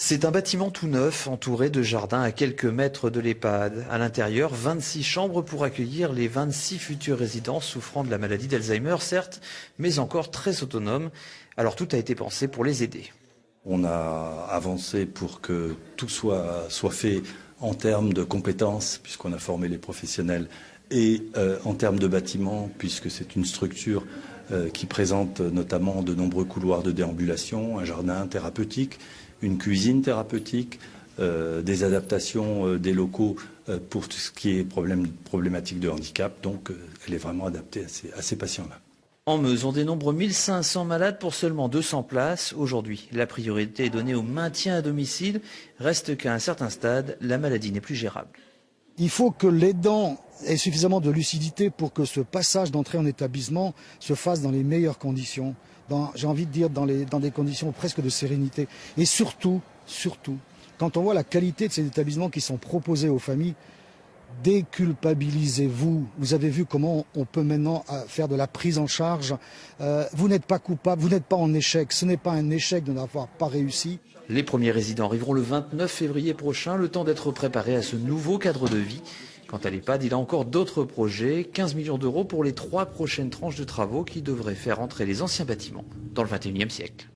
C'est un bâtiment tout neuf, entouré de jardins à quelques mètres de l'EHPAD. À l'intérieur, 26 chambres pour accueillir les 26 futurs résidents souffrant de la maladie d'Alzheimer, certes, mais encore très autonomes. Alors tout a été pensé pour les aider. On a avancé pour que tout soit fait en termes de compétences, puisqu'on a formé les professionnels, et en termes de bâtiments, puisque c'est une structure qui présente notamment de nombreux couloirs de déambulation, un jardin thérapeutique, une cuisine thérapeutique, des adaptations des locaux pour tout ce qui est problématique de handicap. Donc elle est vraiment adaptée à ces patients-là. En Meuse, on dénombre 1500 malades pour seulement 200 places. Aujourd'hui, la priorité est donnée au maintien à domicile. Reste qu'à un certain stade, la maladie n'est plus gérable. Il faut que l'aidant ait suffisamment de lucidité pour que ce passage d'entrée en établissement se fasse dans les meilleures conditions, j'ai envie de dire dans des conditions presque de sérénité. Et surtout, quand on voit la qualité de ces établissements qui sont proposés aux familles, déculpabilisez-vous. Vous avez vu comment on peut maintenant faire de la prise en charge. Vous n'êtes pas coupable, vous n'êtes pas en échec. Ce n'est pas un échec de n'avoir pas réussi. Les premiers résidents arriveront le 29 février prochain, le temps d'être préparés à ce nouveau cadre de vie. Quant à l'EHPAD, il a encore d'autres projets, 15 millions d'euros pour les 3 prochaines tranches de travaux qui devraient faire entrer les anciens bâtiments dans le 21e siècle.